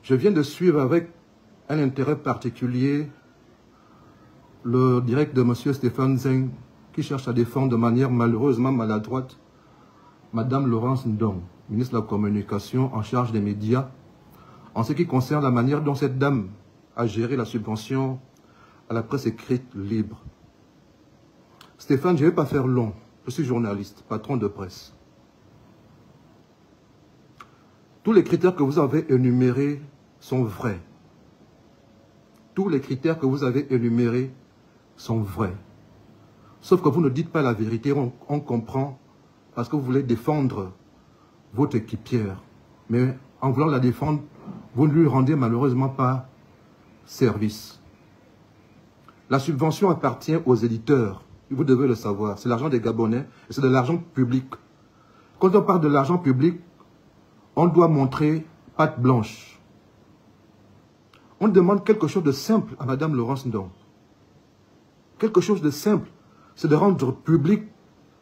Je viens de suivre avec un intérêt particulier le direct de M. Stéphane Zeng, qui cherche à défendre de manière malheureusement maladroite Mme Laurence Ndong, ministre de la Communication en charge des médias, en ce qui concerne la manière dont cette dame a géré la subvention à la presse écrite libre. Stéphane, je ne vais pas faire long. Je suis journaliste, patron de presse. Tous les critères que vous avez énumérés sont vrais. Tous les critères que vous avez énumérés sont vrais. Sauf que vous ne dites pas la vérité, on comprend, parce que vous voulez défendre votre équipière. Mais en voulant la défendre, vous ne lui rendez malheureusement pas service. La subvention appartient aux éditeurs, vous devez le savoir. C'est l'argent des Gabonais et c'est de l'argent public. Quand on parle de l'argent public, on doit montrer patte blanche. On demande quelque chose de simple à Mme Laurence Ndong. Quelque chose de simple, c'est de rendre public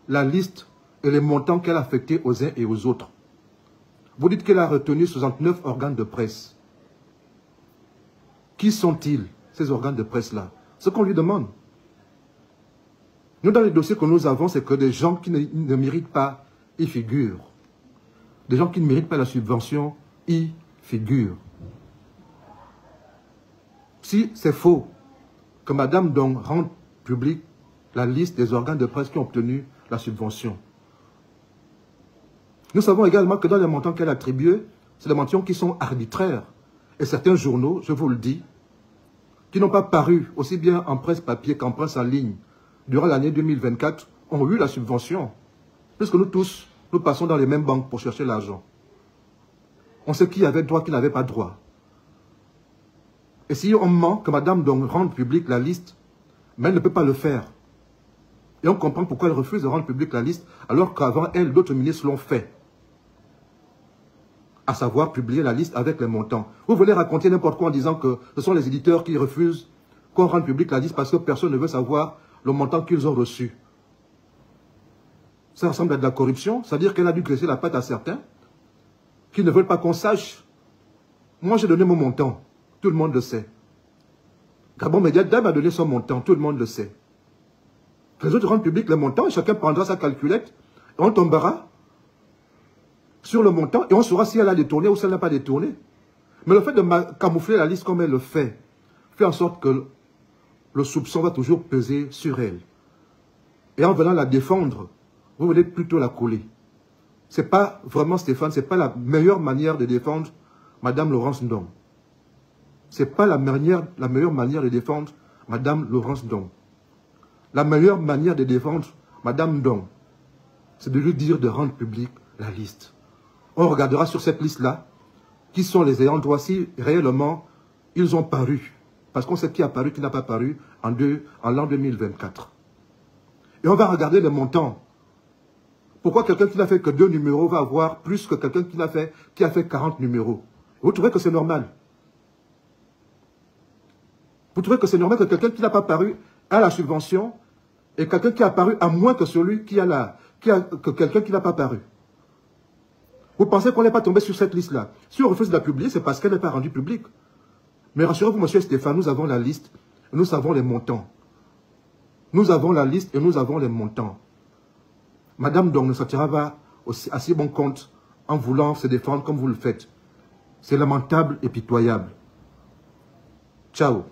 la liste et les montants qu'elle a affectés aux uns et aux autres. Vous dites qu'elle a retenu 69 organes de presse. Qui sont-ils, ces organes de presse-là? Ce qu'on lui demande. Nous, dans les dossiers que nous avons, c'est que des gens qui ne méritent pas y figurent. Des gens qui ne méritent pas la subvention y figurent. Si c'est faux que Mme Ndong rende publique la liste des organes de presse qui ont obtenu la subvention, nous savons également que dans les montants qu'elle attribue, c'est des montants qui sont arbitraires. Et certains journaux, je vous le dis, qui n'ont pas paru aussi bien en presse papier qu'en presse en ligne durant l'année 2024, ont eu la subvention. Puisque nous tous, nous passons dans les mêmes banques pour chercher l'argent. On sait qui avait droit, qui n'avait pas droit. Et si on ment que Mme Ndong rende publique la liste, mais elle ne peut pas le faire. Et on comprend pourquoi elle refuse de rendre publique la liste, alors qu'avant elle, d'autres ministres l'ont fait. À savoir publier la liste avec les montants. Vous voulez raconter n'importe quoi en disant que ce sont les éditeurs qui refusent qu'on rende publique la liste parce que personne ne veut savoir le montant qu'ils ont reçu. Ça ressemble à de la corruption, c'est-à-dire qu'elle a dû graisser la patte à certains qui ne veulent pas qu'on sache. Moi, j'ai donné mon montant, tout le monde le sait. Gabon Média Dame a donné son montant, tout le monde le sait. Les autres rendent public le montant et chacun prendra sa calculette et on tombera sur le montant et on saura si elle a détourné ou si elle n'a pas détourné. Mais le fait de camoufler la liste comme elle le fait en sorte que le soupçon va toujours peser sur elle. Et en venant la défendre, vous voulez plutôt la coller. Ce n'est pas vraiment, Stéphane, ce n'est pas la meilleure manière de défendre Mme Laurence Ndong. Ce n'est pas la meilleure manière de défendre Mme Laurence Ndong. La meilleure manière de défendre Mme Ndong, c'est de lui dire de rendre publique la liste. On regardera sur cette liste-là qui sont les ayants droit si réellement ils ont paru. Parce qu'on sait qui a paru, qui n'a pas paru en l'an 2024. Et on va regarder les montants. Pourquoi quelqu'un qui n'a fait que 2 numéros va avoir plus que quelqu'un qui a fait 40 numéros? Vous trouvez que c'est normal? Vous trouvez que c'est normal que quelqu'un qui n'a pas paru a la subvention et quelqu'un qui a paru a moins que celui que quelqu'un qui n'a pas paru? Vous pensez qu'on n'est pas tombé sur cette liste-là? Si on refuse de la publier, c'est parce qu'elle n'est pas rendue publique. Mais rassurez-vous, M. Stéphane, nous avons la liste et nous savons les montants. Nous avons la liste et nous avons les montants. Madame Ndong ne sortira pas à si bon compte en voulant se défendre comme vous le faites. C'est lamentable et pitoyable. Ciao.